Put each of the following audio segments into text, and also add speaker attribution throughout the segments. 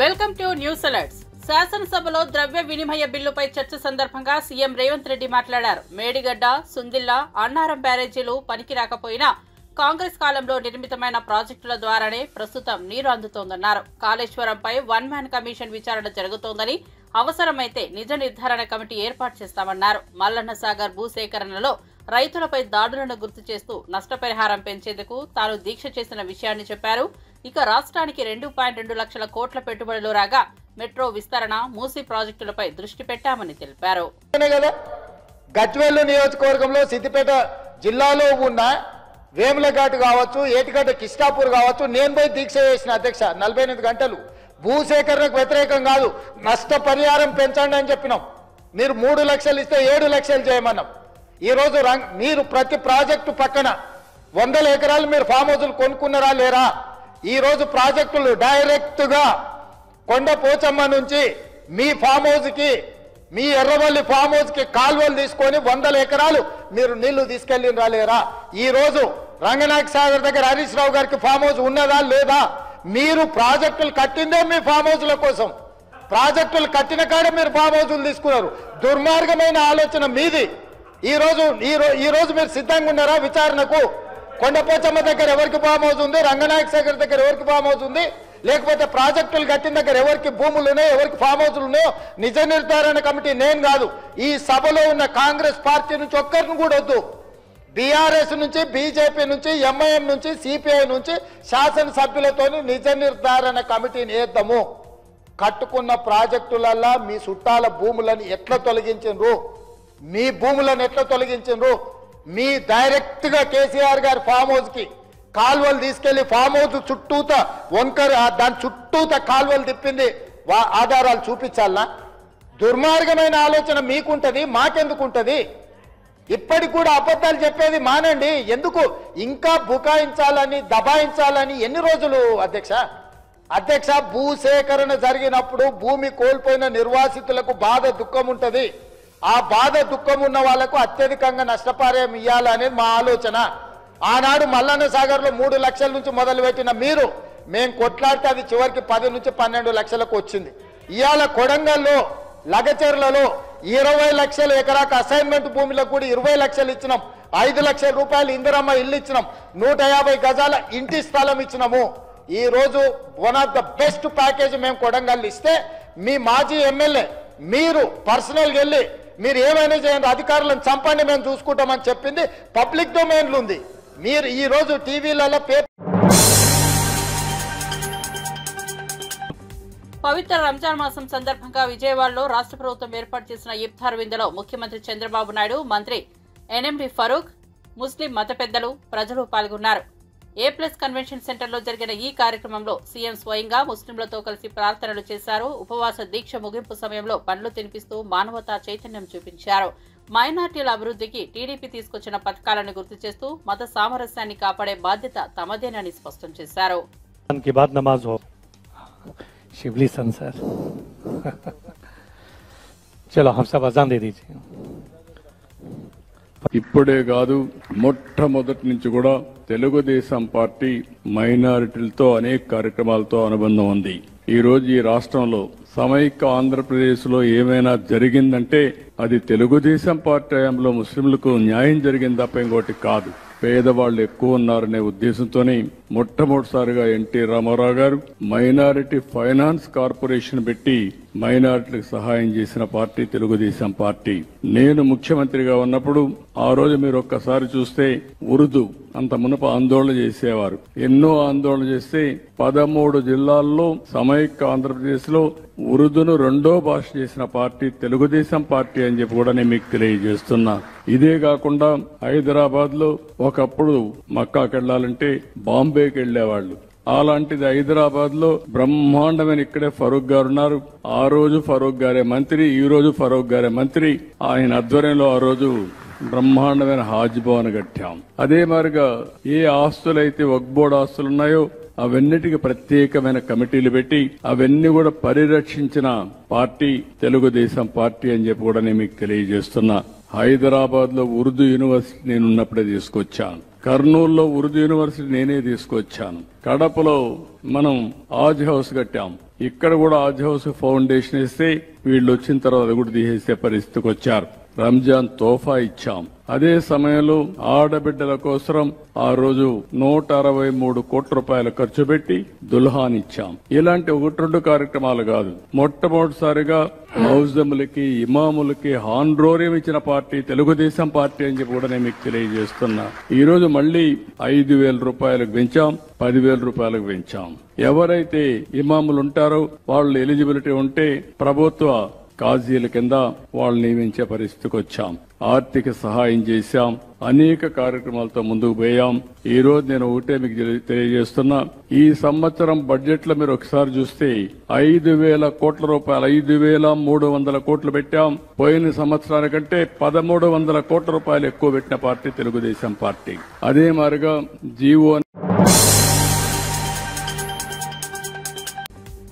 Speaker 1: Welcome to news alerts. శాసనసభలో ద్రవ్య వినిమయ బిల్లుపై చర్చ సందర్భంగా సీఎం రేవంత్ రెడ్డి మాట్లాడారు. మేడిగడ్డ, సుందిల్లా, అన్నారం బ్యారేజీలు పనికి రాకపోయినా కాంగ్రెస్ కాలంలో నిర్మితమైన ప్రాజెక్టుల ద్వారానే ప్రస్తుతం నీరు అందుతోందన్నారు. కాళేశ్వరంపై వన్ మ్యాన్ కమిషన్ విచారణ జరుగుతోందని, అవసరమైతే నిజ నిర్ధారణ కమిటీ ఏర్పాటు చేస్తామన్నారు. మల్లన్న సాగర్ భూసేకరణలో రైతులపై దాడులను గుర్తు చేస్తూ నష్టపరిహారం పెంచేందుకు తాను దీక్ష చేసిన విషయాన్ని చెప్పారు. ఇక రాష్ట్రానికి 2.2 లక్షల కోట్ల పెట్టుబడులు రాగా మెట్రో విస్తరణ, మూసీ ప్రాజెక్టులపై దృష్టి పెట్టామని తెలిపారు.
Speaker 2: గజ్వేల్ నియోజకవర్గంలో సిద్దిపేట జిల్లాలో ఉన్న వేములఘాట్ కావచ్చు, ఏటిగడ్డ కిష్టాపూర్ కావచ్చు, నేను పోయి దీక్ష చేసిన అధ్యక్ష 48 గంటలు. భూసేకరణకు వ్యతిరేకం కాదు, నష్టపరిహారం పెంచండి అని చెప్పినాం. మీరు 3 లక్షలు ఇస్తే 7 లక్షలు చేయమన్నాం. ఈరోజు మీరు ప్రతి ప్రాజెక్టు పక్కన 100 ఎకరాలు మీరు ఫామ్ హౌజులు కొనుక్కున్నారా లేరా? ఈరోజు ప్రాజెక్టులు డైరెక్ట్గా కొండ పోచమ్మ నుంచి మీ ఫామ్ హౌస్కి, మీ ఎర్రవల్లి ఫామ్ హౌస్కి కాల్వలు తీసుకొని 100 ఎకరాలు మీరు నీళ్లు తీసుకెళ్ళినరా లేరా? ఈరోజు రంగనాయక సాగర్ దగ్గర హరీష్ రావు గారికి ఫామ్ హౌస్ ఉన్నదా లేదా? మీరు ప్రాజెక్టులు కట్టిందే మీ ఫామ్ హౌస్ల కోసం. ప్రాజెక్టులు కట్టిన కాడ మీరు ఫామ్ హౌస్లు తీసుకున్నారు. దుర్మార్గమైన ఆలోచన మీది. ఈరోజు మీరు సిద్ధంగా ఉన్నారా విచారణకు? కొండపోచమ్మ దగ్గర ఎవరికి ఫామ్ హౌస్ ఉంది, రంగనాయక సాగర్ దగ్గర ఎవరికి ఫామ్ హౌస్ ఉంది, లేకపోతే ప్రాజెక్టులు కట్టిన దగ్గర ఎవరికి భూములు ఉన్నాయో, ఎవరికి ఫామ్ హౌస్లు ఉన్నాయో నిజ నిర్ధారణ కమిటీ నేను కాదు, ఈ సభలో ఉన్న కాంగ్రెస్ పార్టీ నుంచి ఒక్కరిని కూడా వద్దు. బీఆర్ఎస్ నుంచి, బీజేపీ నుంచి, ఎంఐఎం నుంచి, సిపిఐ నుంచి శాసనసభ్యులతో నిజ నిర్ధారణ కమిటీని వేద్దాము. కట్టుకున్న ప్రాజెక్టులల్లా మీ చుట్టాల భూములను ఎట్లా తొలగించారు, మీ భూములను ఎట్లా తొలగించారు? మీ డైరెక్ట్ గా కేసీఆర్ గారి ఫామ్ హౌస్ కి కాల్వలు తీసుకెళ్లి ఫామ్ హౌస్ చుట్టూత వంకర దాని చుట్టూత కాల్వలు తిప్పింది ఆధారాలు చూపించాలనా? దుర్మార్గమైన ఆలోచన మీకుంటది, మాకెందుకుంటది? ఇప్పటికి కూడా అబద్ధాలు చెప్పేది మానండి. ఎందుకు ఇంకా బుకాయించాలని, దబాయించాలని? ఎన్ని రోజులు అధ్యక్ష భూసేకరణ జరిగినప్పుడు భూమి కోల్పోయిన నిర్వాసితులకు బాధ, దుఃఖం ఉంటది. ఆ బాధ, దుఃఖం ఉన్న వాళ్లకు అత్యధికంగా నష్టపరిహారం ఇవ్వాలనేది మా ఆలోచన. ఆనాడు మల్లన్న సాగర్లో 3 లక్షల నుంచి మొదలుపెట్టిన మీరు, మేము కొట్లాడితే అది చివరికి 10 నుంచి 12 లక్షలకు వచ్చింది. ఇవాళ కొడంగల్లో, లగచెర్లలో 20 లక్షల ఎకరాకు అసైన్మెంట్ భూమిలో కూడా 20 లక్షలు ఇచ్చినాం. 5 లక్షల రూపాయలు ఇందిరమ్మ ఇల్లు ఇచ్చినాం. 150 గజాల ఇంటి స్థలం ఇచ్చినాము. ఈ రోజు one of the best package మేము కొడంగల్ ఇస్తే, మీ మాజీ ఎమ్మెల్యే మీరు పర్సనల్గా వెళ్ళి మీరు ఏమైనా చేయండి, అధికారులను చంపండి, మేము చూసుకుంటామని చెప్పింది పబ్లిక్ డొమైన్లు ఉంది. మీరు ఈ రోజు టీవీలలో
Speaker 1: పవిత్ర రంజాన్ మాసం సందర్భంగా విజయవాడలో రాష్ట్ర ప్రభుత్వం ఏర్పాటు చేసిన ఇఫ్తార్ విందులో ముఖ్యమంత్రి చంద్రబాబు నాయుడు, మంత్రి ఎన్ఎండి ఫరూక్, ముస్లిం మత పెద్దలు, ప్రజలు పాల్గొన్నారు. A+ కన్వెన్షన్ సెంటర్లో జరిగిన ఈ కార్యక్రమంలో సీఎం స్వయంగా ముస్లింలతో కలిసి ప్రార్థనలు చేశారు. ఉపవాస దీక్ష ముగింపు సమయంలో పండ్లు తినిపిస్తూ మానవతా చైతన్యం చూపించారు. మైనార్టీల అభివృద్ధికి టీడీపీ తీసుకొచ్చిన పథకాలను గుర్తు చేస్తూ మత సామరస్యాన్ని కాపాడే బాధ్యత తమదేనని స్పష్టం చేశారు.
Speaker 3: ఇప్పుడే కాదు, మొట్టమొదటి నుంచి కూడా తెలుగుదేశం పార్టీ మైనారిటీలతో అనేక కార్యక్రమాలతో అనుబంధం ఉంది. ఈ రోజు ఈ రాష్ట్రంలో సమైక్య ఆంధ్రప్రదేశ్ లో ఏమైనా జరిగిందంటే అది తెలుగుదేశం పార్టీ హయాంలో ముస్లింలకు న్యాయం జరిగింది తప్ప ఇంకోటి కాదు. పేదవాళ్లు ఎక్కువ ఉన్నారనే ఉద్దేశంతోనే మొట్టమొదటిసారిగా ఎన్టీ రామారావు గారు మైనారిటీ ఫైనాన్స్ కార్పొరేషన్ పెట్టి మైనారిటీలకు సహాయం చేసిన పార్టీ తెలుగుదేశం పార్టీ. నేను ముఖ్యమంత్రిగా ఉన్నప్పుడు ఆ రోజు మీరు ఒక్కసారి చూస్తే ఉర్దూ అంత మునుపు ఆందోళన చేసేవారు. ఎన్నో ఆందోళన చేస్తే 13 జిల్లాల్లో సమైక్య ఆంధ్రప్రదేశ్ లో ఉర్దూను 2వ భాష చేసిన పార్టీ తెలుగుదేశం పార్టీ అని చెప్పి కూడా నేను మీకు తెలియజేస్తున్నా. ఇదే కాకుండా హైదరాబాద్ లో ఒకప్పుడు మక్కాకి వెళ్లాలంటే బాంబేకి వెళ్లేవాళ్లు. అలాంటిది హైదరాబాద్ లో బ్రహ్మాండమైన ఇక్కడే ఫరూక్ గారు ఉన్నారు. ఆ రోజు ఫరూక్ గారే మంత్రి, ఈ రోజు ఫరూక్ గారే మంత్రి. ఆయన ఆధ్వర్యంలో ఆ రోజు బ్రహ్మాండమైన హాజ్ భవన్ కట్టాం. అదే మాదిరిగా ఏ ఆస్తులైతే వక్ఫ్ బోర్డు ఆస్తులు ఉన్నాయో అవన్నిటికీ ప్రత్యేకమైన కమిటీలు పెట్టి అవన్నీ కూడా పరిరక్షించిన పార్టీ తెలుగుదేశం పార్టీ అని చెప్పి కూడా నేను మీకు తెలియజేస్తున్నా. హైదరాబాద్ లో ఉర్దూ యూనివర్సిటీ నేను ఉన్నప్పుడే తీసుకొచ్చాను. కర్నూలులో ఉర్దూ యూనివర్సిటీ నేనే తీసుకొచ్చాను. కడపలో మనం హాజ్ హౌస్ కట్టాం. ఇక్కడ కూడా ఆజ్ హౌస్ ఫౌండేషన్ ఇస్తే వీళ్ళు వచ్చిన తర్వాత అది కూడా తీసేసే పరిస్థితికి వచ్చారు. రంజాన్ తోఫా ఇచ్చాం. అదే సమయంలో ఆడబిడ్డల కోసం ఆ రోజు 163 కోట్ల రూపాయలు ఖర్చు పెట్టి దుల్హాన్ ఇచ్చాం. ఇలాంటి 1-2 కార్యక్రమాలు కాదు, మొట్టమొదటిసారిగా మౌజములకి ఇమాములకి హాన్రోరియం ఇచ్చిన పార్టీ తెలుగుదేశం పార్టీ అని చెప్పి కూడా నేను మీకు తెలియజేస్తున్నా. ఈ రోజు మళ్లీ 5,000 రూపాయలకు పెంచాం, 10,000 రూపాయలకు పెంచాం. ఎవరైతే ఇమాములు ఉంటారో వాళ్ళు ఎలిజిబిలిటీ ఉంటే ప్రభుత్వ కాజీల కింద వాళ్ళు నియమించే పరిస్థితికి వచ్చాం. ఆర్థిక సహాయం చేశాం, అనేక కార్యక్రమాలతో ముందుకు పోయాం. ఈ రోజు నేను ఒకటే మీకు తెలియజేస్తున్నా, ఈ సంవత్సరం బడ్జెట్ లో మీరు ఒకసారి చూస్తే 5,000 కోట్ల రూపాయలు, 5,300 కోట్లు పెట్టాం. పోయిన సంవత్సరానికంటే 1,300 కోట్ల రూపాయలు ఎక్కువ పెట్టిన పార్టీ తెలుగుదేశం పార్టీ. అదే మాదిరిగా జీవో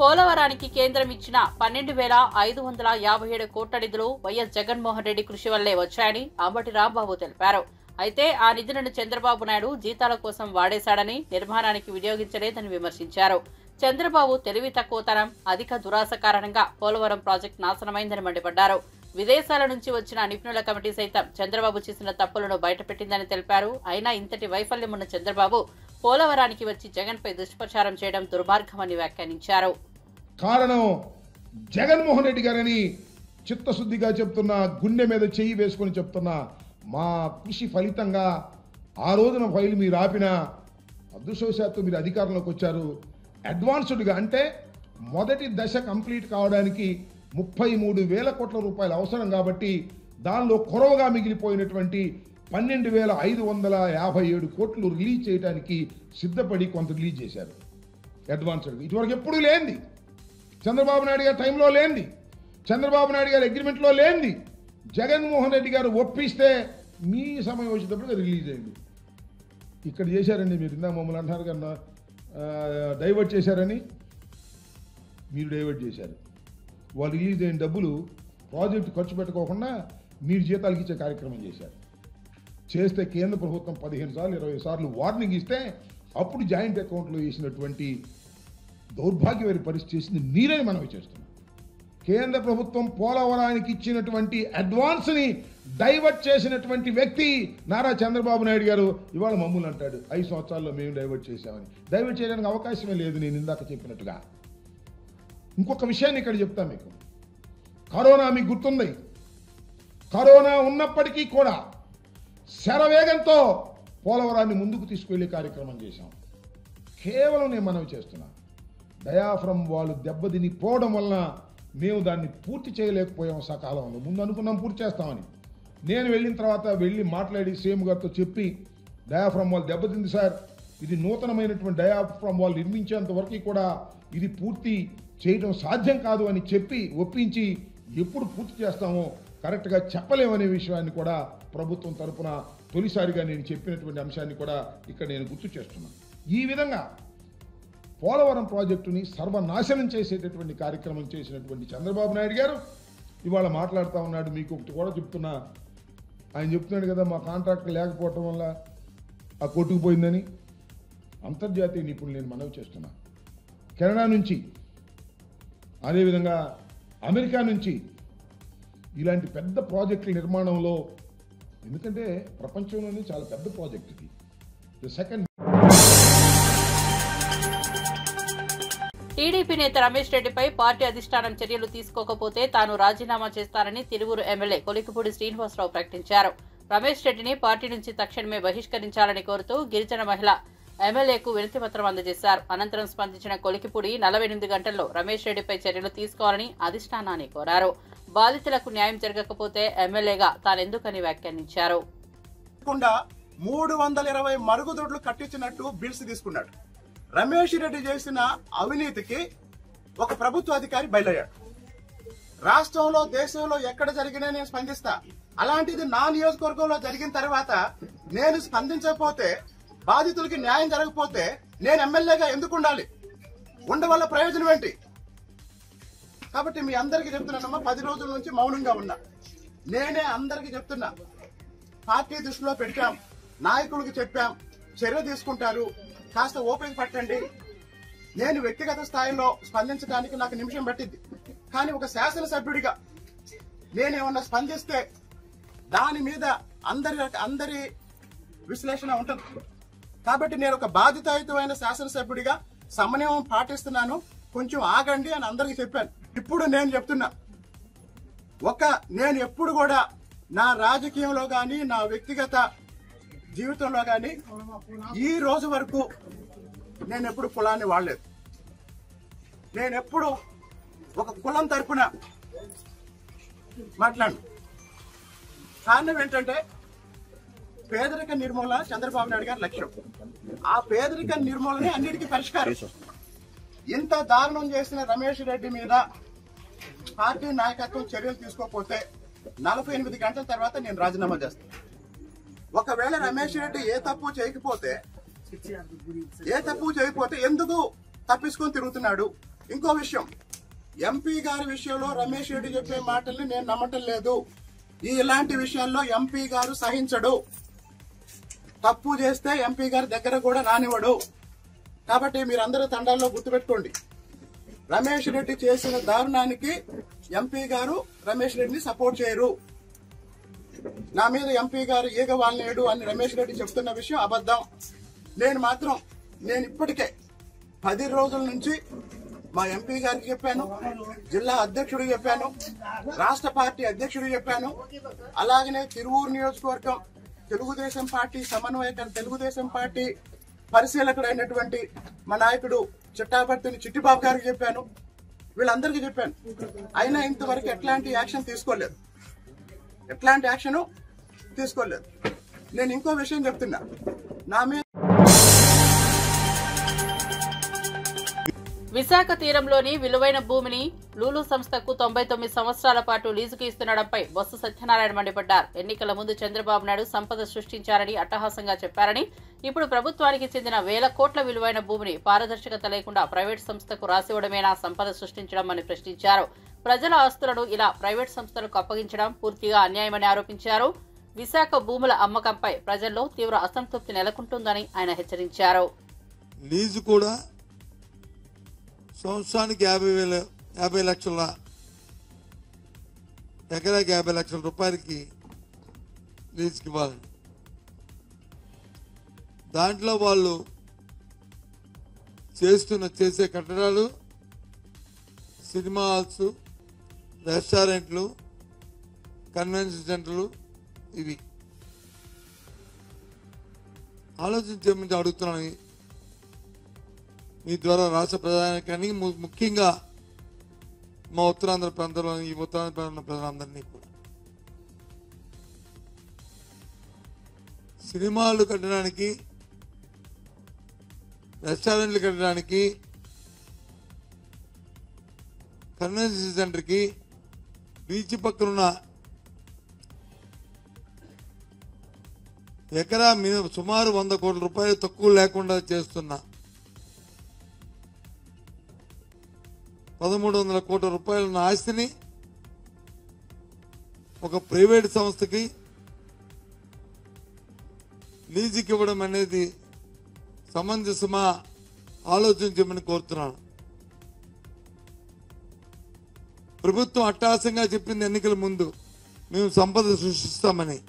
Speaker 1: పోలవరానికి కేంద్రం ఇచ్చిన 12,557 కోట్ల నిధులు వైఎస్ జగన్మోహన్ రెడ్డి కృషి వల్లే వచ్చాయని అంబటి రాంబాబు తెలిపారు. అయితే ఆ నిధులను చంద్రబాబు నాయుడు జీతాల కోసం వాడేశాడని, నిర్మాణానికి వినియోగించలేదని విమర్శించారు. చంద్రబాబు తెలివి తక్కువతనం, అధిక దురాశ కారణంగా పోలవరం ప్రాజెక్టు నాశనమైందని మండిపడ్డారు. విదేశాల నుంచి వచ్చిన నిపుణుల కమిటీ సైతం చంద్రబాబు చేసిన తప్పులను బయటపెట్టిందని తెలిపారు. అయినా ఇంతటి వైఫల్యం ఉన్న చంద్రబాబు పోలవరానికి వచ్చి జగన్పై దుష్ప్రచారం చేయడం దుర్మార్గమని వ్యాఖ్యానించారు.
Speaker 4: కారణం జగన్మోహన్ రెడ్డి గారని చిత్తశుద్ధిగా చెప్తున్నా, గుండె మీద చెయ్యి వేసుకుని చెప్తున్నా. మా కృషి ఫలితంగా ఆ రోజున ఫైల్ మీరు ఆపిన, అదృష్టవశాత్తు మీరు అధికారంలోకి వచ్చారు. అడ్వాన్స్డ్గా అంటే మొదటి దశ కంప్లీట్ కావడానికి 33,000 కోట్ల రూపాయలు అవసరం కాబట్టి దానిలో కొరవగా మిగిలిపోయినటువంటి 12,557 కోట్లు రిలీజ్ చేయడానికి సిద్ధపడి కొంత రిలీజ్ చేశారు అడ్వాన్స్డ్గా. ఇటువరకు ఎప్పుడూ లేనిది, చంద్రబాబు నాయుడు గారి టైంలో లేనిది, చంద్రబాబు నాయుడు గారి అగ్రిమెంట్లో లేనిది, జగన్మోహన్ రెడ్డి గారు ఒప్పిస్తే మీ సమయం వచ్చేటప్పుడు రిలీజ్ అయింది. ఇక్కడ చేశారండి మీరు. ఇందా మమ్మల్ని అంటున్నారు కన్నా డైవర్ట్ చేశారని. మీరు డైవర్ట్ చేశారు. వాళ్ళు రిలీజ్ అయిన డబ్బులు ప్రాజెక్టు ఖర్చు పెట్టుకోకుండా మీరు జీతాలకు ఇచ్చే కార్యక్రమం చేశారు. చేస్తే కేంద్ర ప్రభుత్వం 15 సార్లు 20 సార్లు వార్నింగ్ ఇస్తే అప్పుడు జాయింట్ అకౌంట్లో వేసినటువంటి దౌర్భాగ్యమైన పరిస్థితి చేసింది మీరని మనవి చేస్తున్నాం. కేంద్ర ప్రభుత్వం పోలవరానికి ఇచ్చినటువంటి అడ్వాన్స్ని డైవర్ట్ చేసినటువంటి వ్యక్తి నారా చంద్రబాబు నాయుడు గారు. ఇవాళ మమ్మల్ని అంటాడు 5 సంవత్సరాల్లో మేము డైవర్ట్ చేశామని. డైవర్ట్ చేయడానికి అవకాశమే లేదు. నేను ఇందాక చెప్పినట్టుగా ఇంకొక విషయాన్ని ఇక్కడ చెప్తాను మీకు. కరోనా మీకు గుర్తుంది. కరోనా ఉన్నప్పటికీ కూడా శరవేగంతో పోలవరాన్ని ముందుకు తీసుకువెళ్లే కార్యక్రమం చేశాం. కేవలం నేను మనవి చేస్తున్నా, డయాఫ్రమ్ వాళ్ళు దెబ్బతిని పోవడం వలన మేము దాన్ని పూర్తి చేయలేకపోయాం సకాలంలో. ముందు అనుకున్నాం పూర్తి చేస్తామని. నేను వెళ్ళిన తర్వాత వెళ్ళి మాట్లాడి సీఎం గారితో చెప్పి, డయాఫ్రమ్ వాళ్ళు దెబ్బతింది సార్, ఇది నూతనమైనటువంటి డయాఫ్రమ్ వాళ్ళు నిర్మించేంత వరకు కూడా ఇది పూర్తి చేయడం సాధ్యం కాదు అని చెప్పి ఒప్పించి, ఎప్పుడు పూర్తి చేస్తామో కరెక్ట్గా చెప్పలేమనే విషయాన్ని కూడా ప్రభుత్వం తరపున తొలిసారిగా నేను చెప్పినటువంటి అంశాన్ని కూడా ఇక్కడ నేను గుర్తు చేస్తున్నాను. ఈ విధంగా పోలవరం ప్రాజెక్టుని సర్వనాశనం చేసేటటువంటి కార్యక్రమం చేసినటువంటి చంద్రబాబు నాయుడు గారు ఇవాళ మాట్లాడుతూ ఉన్నాడు. మీకు ఒకటి కూడా చెప్తున్నా, ఆయన చెప్తున్నాడు కదా మా కాంట్రాక్ట్ లేకపోవటం వల్ల ఆ కొట్టుకుపోయిందని. అంతర్జాతీయ నిపుణులు నేను మనవి చేస్తున్నా, కెనడా నుంచి అదేవిధంగా అమెరికా నుంచి ఇలాంటి పెద్ద ప్రాజెక్టుల నిర్మాణంలో, ఎందుకంటే ప్రపంచంలోనే చాలా పెద్ద ప్రాజెక్ట్ ఇది. సెకండ్
Speaker 1: టీడీపీ నేత రమేష్ రెడ్డిపై పార్టీ అధిష్టానం చర్యలు తీసుకోకపోతే తాను రాజీనామా చేస్తానని తిరువూరు ఎమ్మెల్యే కొలికిపూడి శ్రీనివాసరావు ప్రకటించారు. రమేష్ రెడ్డిని పార్టీ నుంచి తక్షణమే బహిష్కరించాలని కోరుతూ గిరిజన మహిళ ఎమ్మెల్యేకు వినతిపత్రం అందజేశారు. అనంతరం స్పందించిన కొలికిపూడి 48 గంటల్లో రమేష్ రెడ్డిపై చర్యలు తీసుకోవాలని అధిష్టానాన్ని కోరారు. బాధితులకు న్యాయం జరగకపోతే ఎమ్మెల్యేగా తానెందుకని వ్యాఖ్యానించారు.
Speaker 5: 320 మరుగుదొడ్లు కట్టించినట్టు బిల్స్ తీసుకున్నాడు. రమేష్ రెడ్డి చేసిన అవినీతికి ఒక ప్రభుత్వ అధికారి బయలయ్యాడు. రాష్ట్రంలో దేశంలో ఎక్కడ జరిగినా నేను స్పందిస్తా. అలాంటిది నా నియోజకవర్గంలో జరిగిన తర్వాత నేను స్పందించకపోతే, బాధితులకి న్యాయం జరగకపోతే నేను ఎమ్మెల్యేగా ఎందుకు ఉండాలి? ఉండవల్ల ప్రయోజనం ఏంటి? కాబట్టి మీ అందరికీ చెప్తున్నానమ్మా, 10 రోజుల నుంచి మౌనంగా ఉన్నా. నేనే అందరికీ చెప్తున్నా, పార్టీ దృష్టిలో పెట్టాం, నాయకులకు చెప్పాం, చర్య తీసుకుంటారు, కాస్త ఓపిక పట్టండి. నేను వ్యక్తిగత స్థాయిలో స్పందించడానికి నాకు నిమిషం పట్టింది. కానీ ఒక శాసనసభ్యుడిగా నేనేమన్నా స్పందిస్తే దాని మీద అందరి విశ్లేషణ ఉంటుంది. కాబట్టి నేను ఒక బాధ్యతాయుతమైన శాసనసభ్యుడిగా సమన్వయం పాటిస్తున్నాను, కొంచెం ఆగండి అని అందరికీ చెప్పాను. ఇప్పుడు నేను చెప్తున్నా, నేను ఎప్పుడు కూడా నా రాజకీయంలో గాని నా వ్యక్తిగత జీవితంలో గాని ఈ రోజు వరకు నేను ఎప్పుడు కులాన్ని వాడలేదు. నేను ఎప్పుడు ఒక కులం తరపున మాట్లాడు. కారణం ఏంటంటే పేదరిక నిర్మూలన చంద్రబాబు నాయుడు గారి లక్ష్యం. ఆ పేదరిక నిర్మూలనే అన్నిటికీ పరిష్కారం. ఇంత దారుణం చేసిన రమేష్ రెడ్డి మీద పార్టీ నాయకత్వం చర్యలు తీసుకోకపోతే 48 గంటల తర్వాత నేను రాజీనామా చేస్తాను. ఒకవేళ రమేష్ రెడ్డి ఏ తప్పు చేయకపోతే ఎందుకు తప్పించుకొని తిరుగుతున్నాడు? ఇంకో విషయం, ఎంపీ గారి విషయంలో రమేష్ రెడ్డి చెప్పే మాటల్ని నేను నమ్మటం లేదు. ఇలాంటి విషయాల్లో ఎంపీ గారు సహించడు. తప్పు చేస్తే ఎంపీ గారి దగ్గర కూడా రానివ్వడు. కాబట్టి మీరందరూ తండాల్లో గుర్తుపెట్టుకోండి, రమేష్ రెడ్డి చేసిన దారుణానికి ఎంపీ గారు రమేష్ రెడ్డిని సపోర్ట్ చేయరు. నా మీద ఎంపీ గారు ఈగ వాల్నేడు అని రమేష్ రెడ్డి చెప్తున్న విషయం అబద్ధం. నేను ఇప్పటికే 10 రోజుల నుంచి మా ఎంపీ గారికి చెప్పాను, జిల్లా అధ్యక్షుడికి చెప్పాను, రాష్ట్ర పార్టీ అధ్యక్షుడికి చెప్పాను. అలాగనే తిరువూరు నియోజకవర్గం తెలుగుదేశం పార్టీ సమన్వయకర్త, తెలుగుదేశం పార్టీ పరిశీలకుడైనటువంటి మా నాయకుడు చిట్టాపర్తిని చిట్టిబాబు గారికి చెప్పాను. వీళ్ళందరికీ చెప్పాను. అయినా ఇంతవరకు ఎట్లాంటి యాక్షన్ తీసుకోలేదు. నేను ఇంకో విషయం చెప్తున్నా, నా మీద
Speaker 1: విశాఖ తీరంలోని విలువైన భూమిని లూలు సంస్థకు 99 సంవత్సరాల పాటు లీజుకు ఇస్తుండడంపై బొత్స సత్యనారాయణ మండిపడ్డారు. ఎన్నికల ముందు చంద్రబాబు నాయుడు సంపద సృష్టించారని అట్టహాసంగా చెప్పారని, ఇప్పుడు ప్రభుత్వానికి చెందిన వేల కోట్ల విలువైన భూమిని పారదర్శకత లేకుండా ప్రైవేట్ సంస్థకు రాసివ్వడమేనా సంపద సృష్టించడం అని ప్రశ్నించారు. ప్రజల ఆస్తులను ఇలా ప్రైవేట్ సంస్థలకు అప్పగించడం పూర్తిగా అన్యాయమని ఆరోపించారు. విశాఖ భూముల అమ్మకంపై ప్రజల్లో తీవ్ర అసంతృప్తి నెలకొంటుందని ఆయన హెచ్చరించారు.
Speaker 6: లీజు కూడా సంవత్సరానికి 50 లక్షల, ఎకరాకి 50 లక్షల రూపాయలకి లీజుకి ఇవ్వాలండి. దాంట్లో వాళ్ళు చేసే కట్టడాలు, సినిమా హాల్స్, రెస్టారెంట్లు, కన్వెన్షన్ సెంటర్లు, ఇవి ఆలోచించమని అడుగుతున్నాను మీ ద్వారా రాష్ట్ర ప్రజానికాన్ని, ముఖ్యంగా మా ఉత్తరాంధ్ర ప్రాంతంలో ఈ ఉత్తరాంధ్ర ప్రాంతంలో ప్రజలందరినీ కూడా. సినిమాలు కట్టడానికి, రెస్టారెంట్లు కట్టడానికి, కన్వెన్షన్ సెంటర్కి, బీచ్ పక్కనున్న ఎకరా సుమారు 100 కోట్ల రూపాయలు తక్కువ లేకుండా చేస్తున్న 1300 కోట్ల రూపాయల ఆస్తిని ఒక ప్రైవేట్ సంస్థకి లీజుకి ఇవ్వడం అనేది సమంజసమా ఆలోచించమని కోరుతున్నాను. ప్రభుత్వం అట్టహాసంగా చెప్పింది ఎన్నికల ముందు, మేము సంపద సృష్టిస్తామని.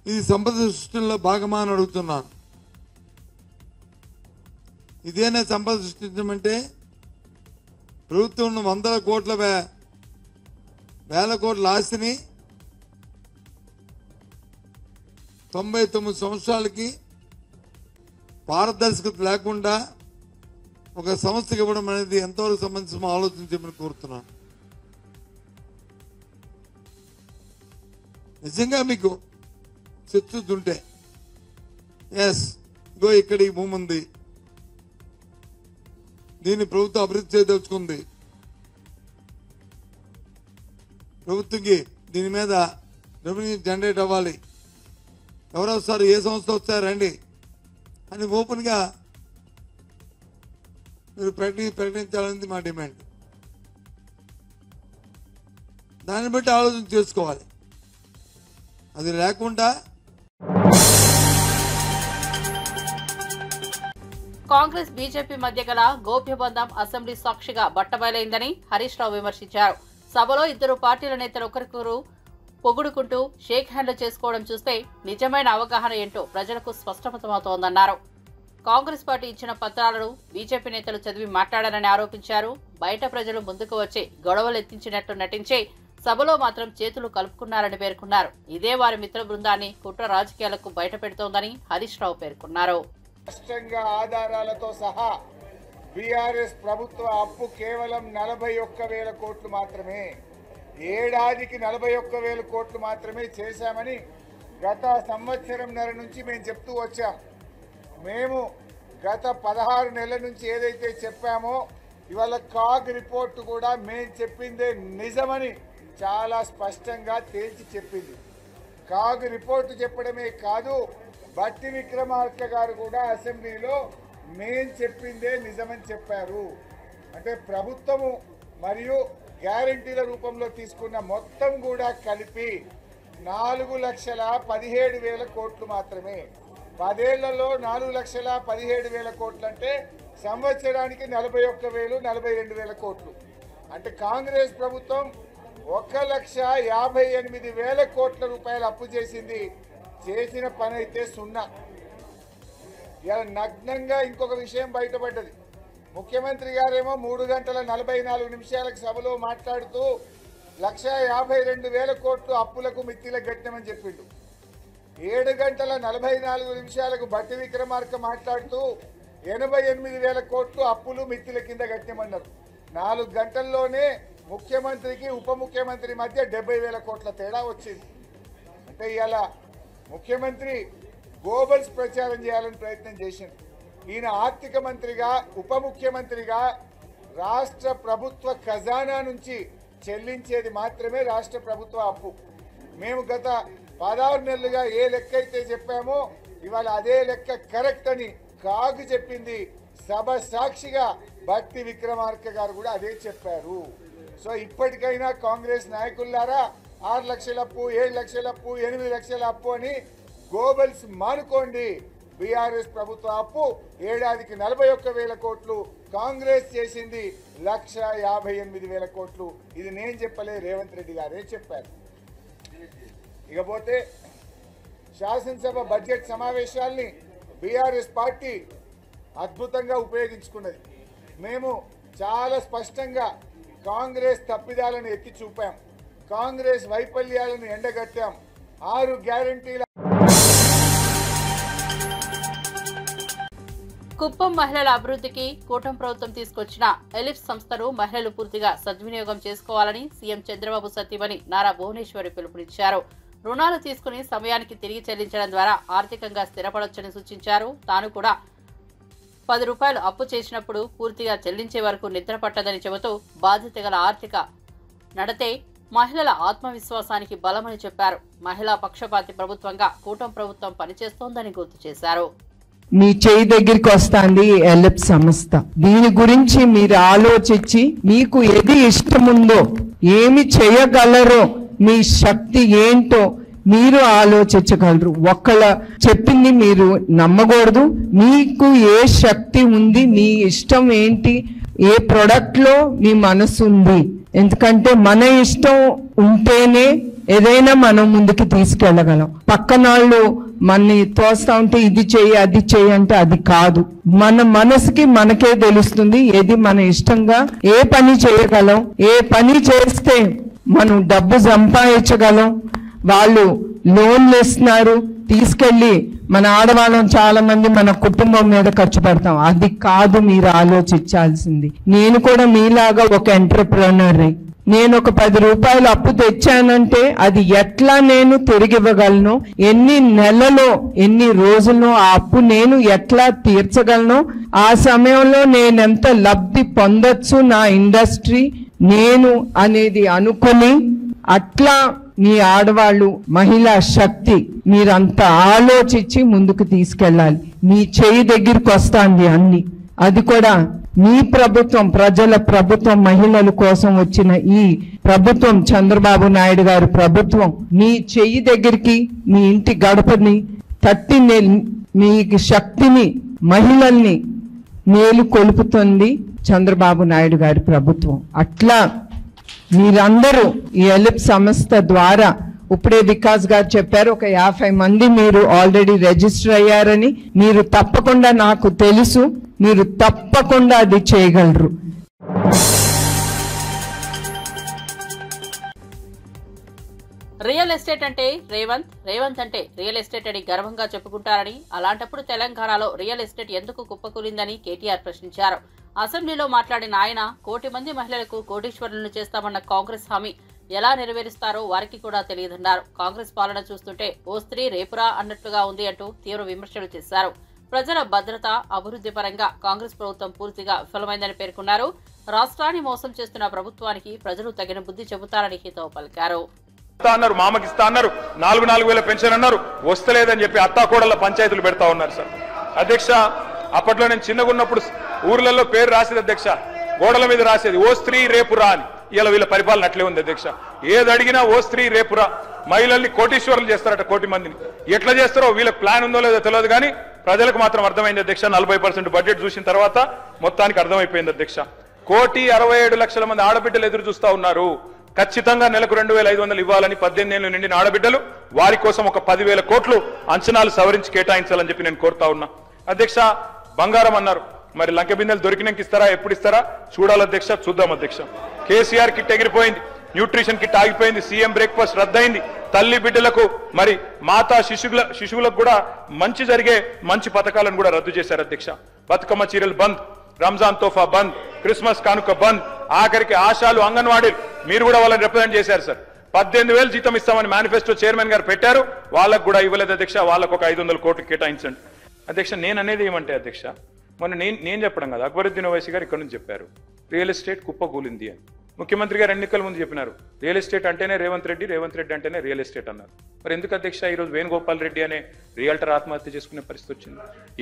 Speaker 6: ఇది సంపద సృష్టిలో భాగమా అని అడుగుతున్నాను. ఇదేనా సంపద సృష్టించమంటే? ప్రభుత్వం 100 కోట్ల వేల కోట్ల ఆస్తిని 99 సంవత్సరాలకి పారదర్శకత లేకుండా ఒక సంస్థకి ఇవ్వడం అనేది ఎంతవరకు సంబంధించి ఆలోచించమని కోరుతున్నాను. నిజంగా మీకు చిత్తుంటే, ఎస్ ఇగో ఇక్కడ ఈ భూమి ఉంది, దీన్ని ప్రభుత్వం అభివృద్ధి చేయదలుచుకుంది, ప్రభుత్వంకి దీని మీద రెవెన్యూ జనరేట్ అవ్వాలి, ఎవరు వస్తారు, ఏ సంస్థ వస్తారు రండి అని ఓపెన్ గా మీరు ప్రకటించాలనేది మా డిమాండ్. దాన్ని బట్టి ఆలోచన చేసుకోవాలి. అది లేకుండా
Speaker 1: కాంగ్రెస్ బీజేపీ మధ్య గల గోప్యబంధం అసెంబ్లీ సాక్షిగా బట్టబయలైందని హరీష్ రావు విమర్శించారు. సభలో ఇద్దరు పార్టీల నేతలు ఒకరికొకరు పొగుడుకుంటూ షేక్ హ్యాండ్లు చేసుకోవడం చూస్తే నిజమైన అవగాహన ఏంటో ప్రజలకు స్పష్టమవుతోందన్నారు. కాంగ్రెస్ పార్టీ ఇచ్చిన పత్రాలను బీజేపీ నేతలు చదివి మాట్లాడారని ఆరోపించారు. బయట ప్రజలు ముందుకు వచ్చి గొడవలెత్తించినట్టు నటించి సభలో మాత్రం చేతులు కలుపుకున్నారని పేర్కొన్నారు. ఇదే వారి మిత్ర బృందాన్ని కుట్ర రాజకీయాలకు బయటపెడుతోందని హరీష్ రావు పేర్కొన్నారు.
Speaker 2: స్పష్టంగా ఆధారాలతో సహా బీఆర్ఎస్ ప్రభుత్వ అప్పు కేవలం 41,000 కోట్లు మాత్రమే, ఏడాదికి 41,000 కోట్లు మాత్రమే చేశామని గత సంవత్సరంన్నర నుంచి మేము చెప్తూ వచ్చాం. మేము గత 16 నెలల నుంచి ఏదైతే చెప్పామో ఇవాళ కాగ్ రిపోర్టు కూడా మేము చెప్పిందే నిజమని చాలా స్పష్టంగా తేల్చి చెప్పింది. కాగ్ రిపోర్టు చెప్పడమే కాదు, బట్టి విక్రమార్క గారు కూడా అసెంబ్లీలో మేం చెప్పిందే నిజమని చెప్పారు. అంటే ప్రభుత్వము మరియు గ్యారంటీల రూపంలో తీసుకున్న మొత్తం కూడా కలిపి 4,17,000 కోట్లు మాత్రమే. 10 ఏళ్లలో 4,17,000 కోట్లు అంటే సంవత్సరానికి 41,000, 42,000 కోట్లు. అంటే కాంగ్రెస్ ప్రభుత్వం 1,58,000 కోట్ల రూపాయలు అప్పు చేసింది. చేసిన పని అయితే సున్నా. ఇలా నగ్నంగా ఇంకొక విషయం బయటపడ్డది. ముఖ్యమంత్రి గారేమో 3 గంటల 44 నిమిషాలకు సభలో మాట్లాడుతూ 1,52,000 కోట్లు అప్పులకు మిత్తిలకు కట్టినామని చెప్పిండు. 7 గంటల 44 నిమిషాలకు బట్టి విక్రమార్క మాట్లాడుతూ 88,000 కోట్లు అప్పులు మిత్తిల కింద కట్టినామన్నారు. 4 గంటల్లోనే ముఖ్యమంత్రికి ఉప ముఖ్యమంత్రి మధ్య 70,000 కోట్ల తేడా వచ్చింది. అంటే ఇలా ముఖ్యమంత్రి గోబల్స్ ప్రచారం చేయాలని ప్రయత్నం చేసింది. ఈయన ఆర్థిక మంత్రిగా ఉప ముఖ్యమంత్రిగా రాష్ట్ర ప్రభుత్వ ఖజానా నుంచి చెల్లించేది మాత్రమే రాష్ట్ర ప్రభుత్వ అప్పు. మేము గత 16 నెలలుగా ఏ లెక్క అయితే చెప్పామో ఇవాళ అదే లెక్క కరెక్ట్ అని కాగు చెప్పింది. సభ సాక్షిగా బట్టి విక్రమార్క గారు కూడా అదే చెప్పారు. సో ఇప్పటికైనా కాంగ్రెస్ నాయకులారా 6 లక్షల అప్పు, 7 లక్షల అప్పు, 8 లక్షల అప్పు అని గోబల్స్ మానుకోండి. బీఆర్ఎస్ ప్రభుత్వ అప్పు ఏడాదికి 41,000 కోట్లు, కాంగ్రెస్ చేసింది 1,58,000 కోట్లు. ఇది నేను చెప్పలే, రేవంత్ రెడ్డి గారే చెప్పారు. ఇకపోతే శాసనసభ బడ్జెట్ సమావేశాల్ని బీఆర్ఎస్ పార్టీ అద్భుతంగా ఉపయోగించుకున్నది. మేము చాలా స్పష్టంగా కాంగ్రెస్ తప్పిదాలను ఎత్తి చూపాం, కాంగ్రెస్ వైఫల్యాలను ఎండగట్టాం. 6 గ్యారంటీల
Speaker 1: కుప్పం మహిళల అభివృద్ధికి కూటమి ప్రభుత్వం తీసుకొచ్చిన ఎలిప్స్ సంస్థను మహిళలు పూర్తిగా సద్వినియోగం చేసుకోవాలని సీఎం చంద్రబాబు సతీమణి నారా భువనేశ్వరి పిలుపునిచ్చారు. రుణాలు తీసుకుని సమయానికి తిరిగి చెల్లించడం ద్వారా ఆర్థికంగా స్థిరపడొచ్చని సూచించారు. తాను కూడా 10 రూపాయలు అప్పు చేసినప్పుడు పూర్తిగా చెల్లించే వరకు నిద్ర పట్టదని చెబుతూ బాధ్యత గల ఆర్థిక నడతే మహిళల ఆత్మవిశ్వాసానికి బలమని చెప్పారు. మహిళా పక్షపాతి ప్రభుత్వంగా కూటమి ప్రభుత్వం పనిచేస్తోందని గుర్తు చేశారు.
Speaker 7: మీ చేయి దగ్గరికి వస్తుంది ఎలిప్స్ సంస్థ. దీని గురించి మీరు ఆలోచించి మీకు ఏది ఇష్టముందో, ఏమి చేయగలరో, మీ శక్తి ఏంటో మీరు ఆలోచించగలరు. ఒక్కళ్ళ చెప్పింది మీరు నమ్మకూడదు. మీకు ఏ శక్తి ఉంది, మీ ఇష్టం ఏంటి, ఏ ప్రొడక్ట్ లో మీ మనసు ఉంది. ఎందుకంటే మన ఇష్టం ఉంటేనే ఏదైనా మనం ముందుకు తీసుకెళ్ళగలం. పక్కన వాళ్ళు మనని తోస్తా ఉంటే ఇది చెయ్యి అది చెయ్యి అంటే అది కాదు. మన మనసుకి మనకే తెలుస్తుంది ఏది మన ఇష్టంగా ఏ పని చేయగలం, ఏ పని చేస్తే మనం డబ్బు సంపాదించగలం. వాళ్ళు లోన్లు ఇస్తున్నారు, తీసుకెళ్లి మన ఆడవాళ్ళం చాలా మంది మన కుటుంబం మీద ఖర్చు పెడతాం. అది కాదు మీరు ఆలోచించాల్సింది. నేను కూడా మీలాగా ఒక ఎంటర్ప్రెన్యూర్. నేను ఒక 10 రూపాయలు అప్పు తెచ్చానంటే అది ఎట్లా నేను తిరిగి ఇవ్వగలను, ఎన్ని నెలలో ఎన్ని రోజుల్లో ఆ అప్పు నేను ఎట్లా తీర్చగలను, ఆ సమయంలో నేనెంత లబ్ధి పొందొచ్చు నా ఇండస్ట్రీ నేను అనేది అనుకుని అట్లా మీ ఆడవాళ్ళు మహిళా శక్తి మీరంతా ఆలోచించి ముందుకు తీసుకెళ్ళాలి. మీ చేయి దగ్గరికి వస్తుంది అన్ని. అది కూడా మీ ప్రభుత్వం, ప్రజల ప్రభుత్వం, మహిళల కోసం వచ్చిన ఈ ప్రభుత్వం, చంద్రబాబు నాయుడు గారి ప్రభుత్వం మీ చెయ్యి దగ్గరికి, మీ ఇంటి గడపని తట్టి మీ శక్తిని, మహిళల్ని మేలు కొలుపుతుంది చంద్రబాబు నాయుడు గారి ప్రభుత్వం. అట్లా మీరందరూ ఈ ఎలిప్ సంస్థ ద్వారా ఇప్పుడే వికాస్ గారు చెప్పారు, ఒక 50 మంది మీరు ఆల్రెడీ రిజిస్టర్ అయ్యారని. మీరు తప్పకుండా, నాకు తెలుసు, మీరు తప్పకుండా అది చేయగలరు.
Speaker 1: రియల్ ఎస్టేట్ అంటే రేవంత్ అంటే రియల్ ఎస్టేట్ అని గర్వంగా చెప్పుకుంటారని, అలాంటప్పుడు తెలంగాణలో రియల్ ఎస్టేట్ ఎందుకు కుప్పకూలిందని కేటీఆర్ ప్రశ్నించారు. అసెంబ్లీలో మాట్లాడిన ఆయన 1 కోటి మంది మహిళలకు కోటీశ్వరులను చేస్తామన్న కాంగ్రెస్ హామీ ఎలా నెరవేరుస్తారో వారికి కూడా తెలియదన్నారు. కాంగ్రెస్ పాలన చూస్తుంటే ఓ స్త్రీ రేపురా అన్నట్లుగా ఉంది అంటూ తీవ్ర విమర్శలు చేశారు. ప్రజల భద్రత, అభివృద్ధి పరంగా కాంగ్రెస్ ప్రభుత్వం పూర్తిగా విఫలమైందని పేర్కొన్నారు. రాష్ట్రాన్ని మోసం చేస్తున్న ప్రభుత్వానికి ప్రజలు తగిన బుద్ధి చెబుతారని హితవు పలికారు.
Speaker 8: అన్నారు, మామకిస్తా అన్నారు, 4,000 పెన్షన్ అన్నారు, వస్తలేదని చెప్పి అత్తాకోడళ్ళ పంచాయతీలు పెడతా ఉన్నారు సార్. అధ్యక్ష, అప్పట్లో నేను చిన్నగా ఉన్నప్పుడు ఊర్లలో పేరు రాసేది అధ్యక్ష, గోడల మీద రాసేది ఓ స్త్రీ రేపురా అని. ఇలా వీళ్ళ పరిపాలన అట్లే ఉంది అధ్యక్ష. ఏది అడిగినా ఓ స్త్రీ రేపురా. మహిళల్ని కోటీశ్వరులు చేస్తారట, 1 కోటి మందిని. ఎట్లా చేస్తారో వీళ్ళకి ప్లాన్ ఉందో లేదో తెలియదు, కానీ ప్రజలకు మాత్రం అర్థమైంది అధ్యక్ష. 40% బడ్జెట్ చూసిన తర్వాత మొత్తానికి అర్థమైపోయింది అధ్యక్ష. 1,67,00,000 మంది ఆడబిడ్డలు ఎదురు చూస్తా ఉన్నారు. ఖచ్చితంగా నెలకు 2,500 ఇవ్వాలని 18 ఏళ్లు నిండిన ఆడబిడ్డలు, వారి కోసం ఒక 10,000 కోట్లు అంచనాలు సవరించి కేటాయించాలని చెప్పి నేను కోరుతా ఉన్నా అధ్యక్ష. బంగారం అన్నారు, మరి లంక బిందెలు దొరికినాక ఇస్తారా, ఎప్పుడు ఇస్తారా చూడాలి అధ్యక్ష, చూద్దాం అధ్యక్ష. కేసీఆర్ కిట్ ఎగిరిపోయింది, న్యూట్రిషన్ కిట్ ఆగిపోయింది, సీఎం బ్రేక్ఫాస్ట్ రద్దయింది. తల్లి బిడ్డలకు మరి మాతా శిశువులకు కూడా మంచి జరిగే మంచి పథకాలను కూడా రద్దు చేశారు అధ్యక్ష. బతుకమ్మ చీరలు బంద్, రంజాన్ తోఫా బంద్, క్రిస్మస్ కానుక బంద్, ఆఖరికి ఆశాలు, అంగన్వాడీలు మీరు కూడా వాళ్ళని రిప్రజెంట్ చేశారు సార్. 18,000 జీతం ఇస్తామని మేనిఫెస్టో చైర్మన్ గారు పెట్టారు, వాళ్ళకు కూడా ఇవ్వలేదు అధ్యక్ష. వాళ్ళకు ఒక 500 కోట్లు కేటాయించండి అధ్యక్ష. నేను అనేది ఏమంటే అధ్యక్ష, మొన్న నేను చెప్పడం కదా, అక్బరుద్దీన్ ఓవైసీ గారు ఇక్కడ నుంచి చెప్పారు రియల్ ఎస్టేట్ కుప్పకూలింది అని. ముఖ్యమంత్రి గారు ఎన్నికల ముందు చెప్పినారు రియల్ ఎస్టేట్ అంటేనే రేవంత్ రెడ్డి అంటేనే రియల్ ఎస్టేట్ అన్నారు. మరి ఎందుకు అధ్యక్ష ఈరోజు వేణుగోపాల్ రెడ్డి అనే రియల్టర్ ఆత్మహత్య చేసుకునే పరిస్థితి వచ్చింది?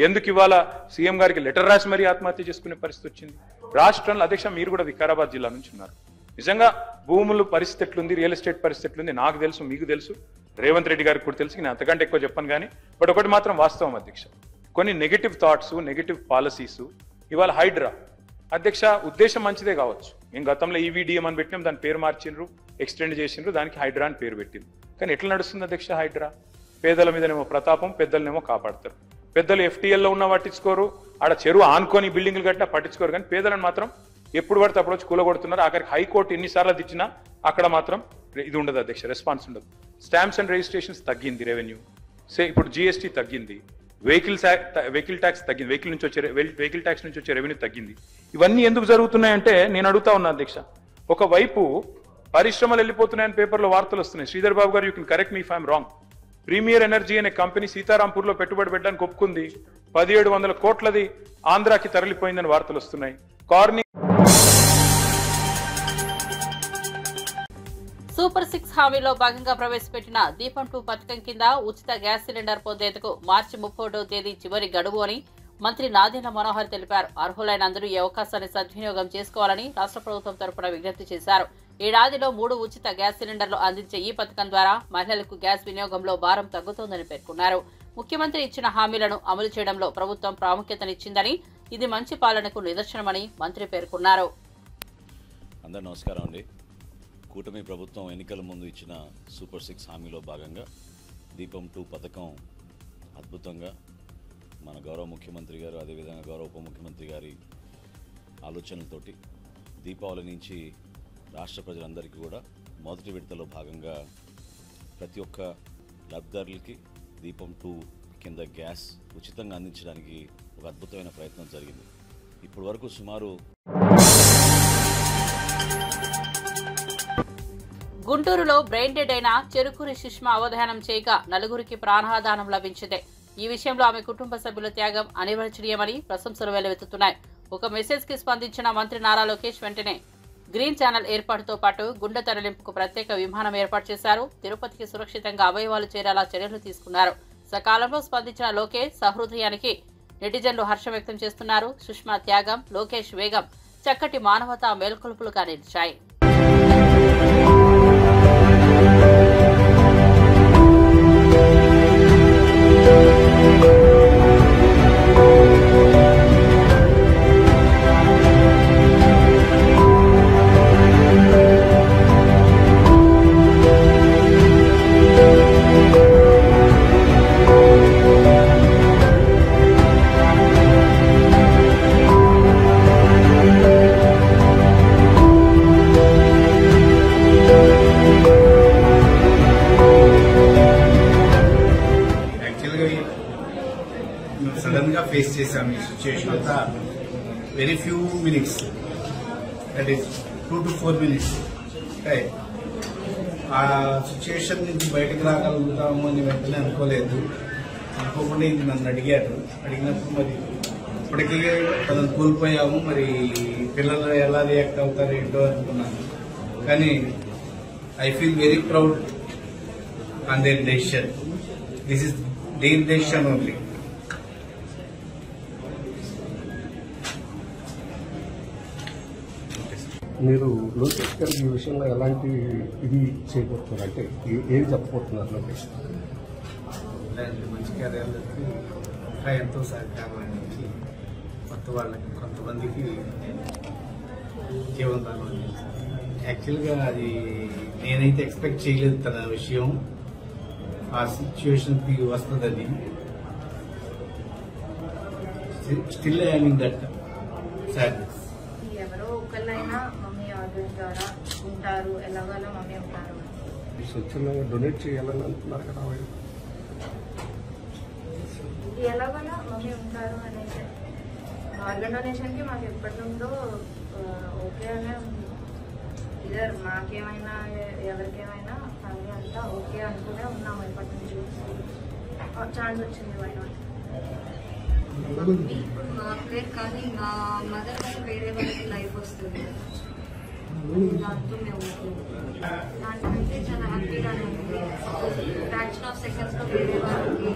Speaker 8: ఎందుకు ఇవాళ సీఎం గారికి లెటర్ రాసి మరీ ఆత్మహత్య చేసుకునే పరిస్థితి వచ్చింది? రాష్ట్రంలో అధ్యక్ష మీరు కూడా వికారాబాద్ జిల్లా నుంచి ఉన్నారు. నిజంగా భూముల పరిస్థితి ఎట్లుంది, రియల్ ఎస్టేట్ పరిస్థితి ఎట్లుంది నాకు తెలుసు, మీకు తెలుసు, రేవంత్ రెడ్డి గారికి కూడా తెలుసు. నేను అంతకంటే ఎక్కువ చెప్పను కానీ, బట్ ఒకటి మాత్రం వాస్తవం అధ్యక్ష, కొన్ని నెగిటివ్ థాట్స్, నెగిటివ్ పాలసీస్ ఇవాళ హైడ్రా అధ్యక్ష ఉద్దేశం మంచిదే కావచ్చు. మేము గతంలో ఈవీడిఎం అని పెట్టినాం, దాని పేరు మార్చిండ్రు, ఎక్స్టెండ్ చేసిండ్రు, దానికి హైడ్రా అని పేరు పెట్టింది. కానీ ఎట్లా నడుస్తుంది అధ్యక్ష హైడ్రా? పేదల మీదనేమో ప్రతాపం, పెద్దలనేమో కాపాడతారు. పెద్దలు ఎఫ్టీఎల్లో ఉన్న పట్టించుకోరు, ఆడ చెరువు ఆనుకొని బిల్డింగ్లు కట్టినా పట్టించుకోరు, కానీ పేదలను మాత్రం ఎప్పుడు పడితే అప్పుడు వచ్చి కూలగొడుతున్నారు. ఆఖరికి హైకోర్టు ఎన్నిసార్లు తెచ్చినా అక్కడ మాత్రం ఇది ఉండదు అధ్యక్ష, రెస్పాన్స్ ఉండదు. స్టాంప్స్ అండ్ రిజిస్ట్రేషన్స్ తగ్గింది, రెవెన్యూ ఇప్పుడు జీఎస్టీ తగ్గింది, వెహికల్ ట్యాక్స్ తగ్గింది, వెహికల్ ట్యాక్స్ నుంచి వచ్చే రెవెన్యూ తగ్గింది. ఇవన్నీ ఎందుకు జరుగుతున్నాయంటే నేను అడుగుతా ఉన్నా అధ్యక్ష, ఒకవైపు పరిశ్రమలు వెళ్ళిపోతున్నాయని పేపర్లో వార్తలు వస్తున్నాయి. Sridhar Babu garu, you can correct me if I'm wrong. Premier energy అనే కంపెనీ సీతారాంపూర్లో పెట్టుబడి పెట్టడానికి ఒప్పుకుంది, 1,700 కోట్లది ఆంధ్రాకి తరలిపోయిందని వార్తలు వస్తున్నాయి.
Speaker 1: సూపర్ 6 హామీలో భాగంగా ప్రవేశపెట్టిన దీపం 2 పథకం కింద ఉచిత గ్యాస్ సిలిండర్ పొందేందుకు మార్చి 31వ తేదీ చివరి గడువు అని మంత్రి నాదెండ్ల మనోహర్ తెలిపారు. అర్హులైన అందరూ ఈ అవకాశాన్ని సద్వినియోగం చేసుకోవాలని రాష్ట్ర ప్రభుత్వం తరపున విజ్ఞప్తి చేశారు. ఏడాదిలో 3 ఉచిత గ్యాస్ సిలిండర్లు అందించే ఈ పథకం ద్వారా మహిళలకు గ్యాస్ వినియోగంలో భారం తగ్గుతోందని పేర్కొన్నారు. ముఖ్యమంత్రి ఇచ్చిన హామీలను అమలు చేయడంలో ప్రభుత్వం ప్రాముఖ్యతనిచ్చిందని, ఇది మంచి పాలనకు నిదర్శనమని మంత్రి పేర్కొన్నారు.
Speaker 9: అందరూ నమస్కారం అండి. కూటమి ప్రభుత్వం ఎన్నికల ముందు ఇచ్చిన సూపర్ 6 హామీలో భాగంగా దీపం 2 పథకం అద్భుతంగా మన గౌరవ ముఖ్యమంత్రి గారు, అదేవిధంగా గౌరవ ఉప ముఖ్యమంత్రి గారి ఆలోచనలతోటి దీపావళి నుంచి రాష్ట్ర ప్రజలందరికీ కూడా మొదటి విడతలో భాగంగా ప్రతి ఒక్క లబ్ధిదారులకి దీపం 2 కింద గ్యాస్ ఉచితంగా అందించడానికి ఒక అద్భుతమైన ప్రయత్నం జరిగింది. ఇప్పటి వరకు సుమారు
Speaker 1: గుంటూరులో బ్రెయిన్ డెడ్ అయిన చెరుకూరి సుష్మా అవధానం చేయగా 4గురికి ప్రాణాదానం లభించింది. ఈ విషయంలో ఆమె కుటుంబ సభ్యుల త్యాగం అనివార్యమని ప్రశంసలు వెల్లువెత్తుతున్నాయి. ఒక మెసేజ్ కి స్పందించిన మంత్రి నారా లోకేష్ వెంటనే గ్రీన్ ఛానల్ ఏర్పాటుతో పాటు గుండె తరలింపుకు ప్రత్యేక విమానం ఏర్పాటు చేశారు. తిరుపతికి సురక్షితంగా అవయవాలు చేరేలా చర్యలు తీసుకున్నారు. సకాలంలో స్పందించిన లోకేష్ సహృదయానికి నెటిజన్లు హర్షం వ్యక్తం చేస్తున్నారు. సుష్మా త్యాగం, లోకేష్ వేగం చక్కటి మానవతా మేల్కొలుపులుగా నిలిచాయి.
Speaker 10: సడన్ గా ఫేస్ చేశాము ఈ సిచ్యుయేషన్ అంతా. Very few minutes, that is 2 to 4 minutes. ఆ సిచ్యుయేషన్ నుంచి బయటకు రాగలుగుతాము అని వెంటనే అనుకోలేదు. అనుకోకుండా ఇది నన్ను అడిగినప్పుడు మరి ఇప్పటికీ తనను కోల్పోయాము, మరి పిల్లలు ఎలా రియాక్ట్ అవుతారు ఏంటో అనుకున్నాను. కానీ I feel very proud on their decision. This is their decision only.
Speaker 11: మీరు లోకేష్ గారి ఈ విషయంలో ఎలాంటి ఇది చేయబోతున్నారు, అంటే ఏం చెప్పబోతున్నారు లోకేష్?
Speaker 10: ఇలాంటి మంచి కార్యాలకి ఇంకా ఎంతో సహకారం అందించి కొత్త వాళ్ళకి కొంతమందికి జీవనదానం అందించారు. యాక్చువల్గా అది నేనైతే ఎక్స్పెక్ట్ చేయలేదు తన విషయం ఆ సిచ్యువేషన్కి వస్తుందని. Still I mean that sadness.
Speaker 12: ఎవరో ఒకళ్ళైనా మమ్మీ ఆర్గన్స్ ద్వారా ఉంటారు, ఎలాగైనా మమ్మీ ఉంటారు.
Speaker 11: స్వచ్ఛందంగా డొనేట్ చేయాలని అంటున్నారు కదా,
Speaker 12: ఎలాగైనా మమ్మీ ఉంటారు అనేది ఆర్గన్ డొనేషన్కి మాకు ఎప్పటి నుండో ఓకే అనే ఉంది. ఇదర్ మాకేమైనా ఎవరికేమైనా ఫ్యామిలీ అంతా ఓకే అనుకునే ఉన్నాము ఎప్పటి నుంచి. ఛాన్స్ వచ్చింది వైనా
Speaker 13: ఇప్పుడు మా పేరు కానీ మా మదర్ కానీ వేరే వాళ్ళకి లైఫ్ వస్తుంది దాంతో మేము దానికంటే చాలా హ్యాపీగానే ఉంది. ఫ్రాక్షన్ ఆఫ్ సెకండ్స్ లో వేరే వాళ్ళకి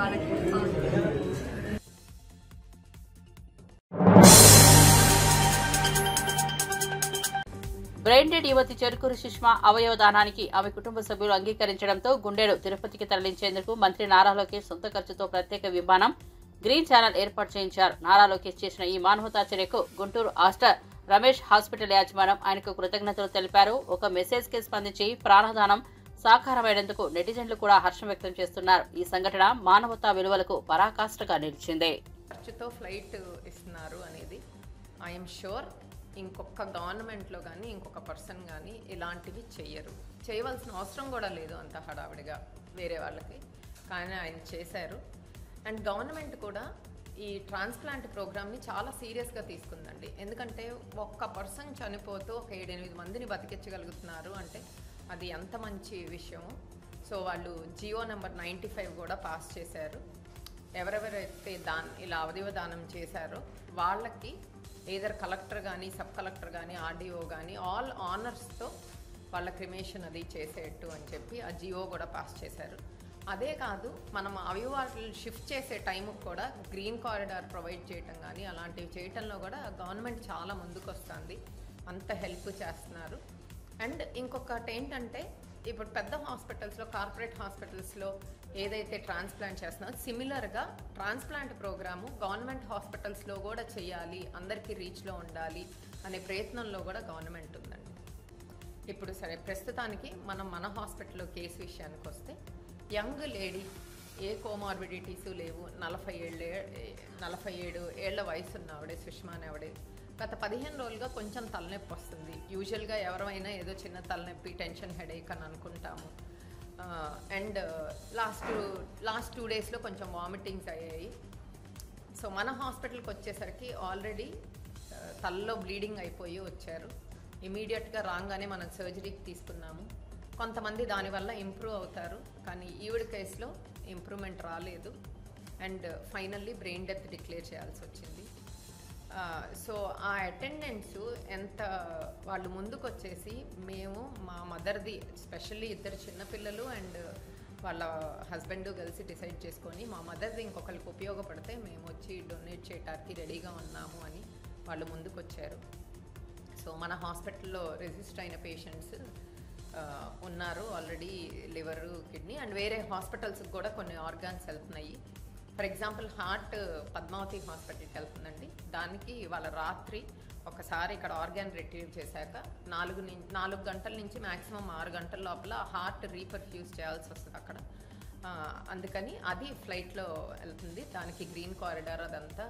Speaker 13: వాళ్ళకి హెల్ప్ అవుతుంది.
Speaker 1: బ్రెయిన్ డెడ్ యువతి చెరుకూరు సుష్మా అవయవదానానికి ఆమె కుటుంబ సభ్యులు అంగీకరించడంతో గుండెను తిరుపతికి తరలించేందుకు మంత్రి నారా లోకేష్ సొంత ఖర్చుతో ప్రత్యేక విమానం గ్రీన్ ఛానల్ ఏర్పాటు చేయించారు. నారా లోకేష్ చేసిన ఈ మానవతా చర్యకు గుంటూరు ఆస్టర్ రమేష్ హాస్పిటల్ యాజమాన్యం ఆయనకు కృతజ్ఞతలు తెలిపారు. ఒక మెసేజ్ కి స్పందించి ప్రాణదానం సాకారమైనందుకు నెటిజన్లు కూడా హర్షం వ్యక్తం చేస్తున్నారు. ఈ సంఘటన మానవతా విలువలకు పరాకాష్ఠగా నిలిచింది.
Speaker 14: ఖర్చుతో ఫ్లైట్ ఇస్తున్నారు అనేది ఐఎమ్ షూర్ ఇంకొక గవర్నమెంట్లో కానీ ఇంకొక పర్సన్ కానీ ఇలాంటివి చేయవలసిన అవసరం కూడా లేదు అంత హడావిడిగా వేరే వాళ్ళకి. కానీ ఆయన చేశారు. అండ్ గవర్నమెంట్ కూడా ఈ ట్రాన్స్ప్లాంట్ ప్రోగ్రామ్ని చాలా సీరియస్గా తీసుకుందండి. ఎందుకంటే ఒక్క పర్సన్ చనిపోతూ ఒక 7-8 మందిని బతికించగలుగుతున్నారు అంటే అది ఎంత మంచి విషయము. సో వాళ్ళు జియో నెంబర్ 95 కూడా పాస్ చేశారు. ఎవరెవరైతే ఇలా అవయవ దానం చేశారో వాళ్ళకి ఏదర్ కలెక్టర్ కానీ సబ్ కలెక్టర్ కానీ ఆర్డీఓ కానీ ఆల్ ఆనర్స్తో వాళ్ళ క్రిమేషన్ అది చేసేట్టు అని చెప్పి ఆ జియో కూడా పాస్ చేశారు. అదే కాదు, మనం అవయవాలు షిఫ్ట్ చేసే టైంకి కూడా గ్రీన్ కారిడార్ ప్రొవైడ్ చేయటం కానీ అలాంటివి చేయటంలో కూడా గవర్నమెంట్ చాలా ముందుకు వస్తుంది. అంత హెల్ప్ చేస్తున్నారు. అండ్ ఇంకొకటి ఏంటంటే ఇప్పుడు పెద్ద హాస్పిటల్స్లో కార్పొరేట్ హాస్పిటల్స్లో ఏదైతే ట్రాన్స్ప్లాంట్ చేస్తున్నారో సిమిలర్గా ట్రాన్స్ప్లాంట్ ప్రోగ్రాము గవర్నమెంట్ హాస్పిటల్స్లో కూడా చేయాలి, అందరికీ రీచ్లో ఉండాలి అనే ప్రయత్నంలో కూడా గవర్నమెంట్ ఉందండి. ఇప్పుడు సరే ప్రస్తుతానికి మన హాస్పిటల్లో కేసు విషయానికి వస్తే యంగ్ లేడీ, ఏ కోమార్బిడిటీసు లేవు, 47 ఏళ్ల వయసు ఉన్న ఆవిడే సుష్మా అని ఆవిడే గత 15 రోజులుగా కొంచెం తలనొప్పి వస్తుంది. యూజువల్గా ఎవరైనా ఏదో చిన్న తలనొప్పి టెన్షన్ హెడేక్ అని అనుకుంటాము. అండ్ లాస్ట్ 2 డేస్లో కొంచెం వామిటింగ్స్ అయ్యాయి. సో మన హాస్పిటల్కి వచ్చేసరికి ఆల్రెడీ తలలో బ్లీడింగ్ అయిపోయి వచ్చారు. ఇమీడియట్గా రాగానే మనం సర్జరీకి తీసుకున్నాము. కొంతమంది దానివల్ల ఇంప్రూవ్ అవుతారు, కానీ ఈవిడ కేసులో ఇంప్రూవ్మెంట్ రాలేదు. And finally brain death declare చేయాల్సి వచ్చింది. సో ఆ అటెండెంట్స్ ఎంత వాళ్ళు ముందుకు వచ్చేసి మేము మా మదర్ది స్పెషల్లీ 2 చిన్నపిల్లలు అండ్ వాళ్ళ హస్బెండ్ కలిసి డిసైడ్ చేసుకొని మా మదర్ది ఇంకొకరికి ఉపయోగపడితే మేము వచ్చి డొనేట్ చేయడానికి రెడీగా ఉన్నాము అని వాళ్ళు ముందుకు వచ్చారు. సో మన హాస్పిటల్లో రిజిస్టర్ అయిన పేషెంట్స్ ఉన్నారు ఆల్రెడీ, లివర్, కిడ్నీ అండ్ వేరే హాస్పిటల్స్కి కూడా కొన్ని ఆర్గాన్స్ వెళ్తున్నాయి. ఫర్ ఎగ్జాంపుల్ హార్ట్ పద్మావతి హాస్పిటల్కి వెళ్తుందండి. దానికి వాళ్ళ రాత్రి ఒకసారి ఇక్కడ ఆర్గాన్ రిట్రీవ్ చేశాక 4 గంటల నుంచి మ్యాక్సిమం 6 గంటల లోపల హార్ట్ రీపర్ఫ్యూజ్ చేయాల్సి వస్తుంది అక్కడ. అందుకని అది ఫ్లైట్లో వెళ్తుంది. దానికి గ్రీన్ కారిడార్ అదంతా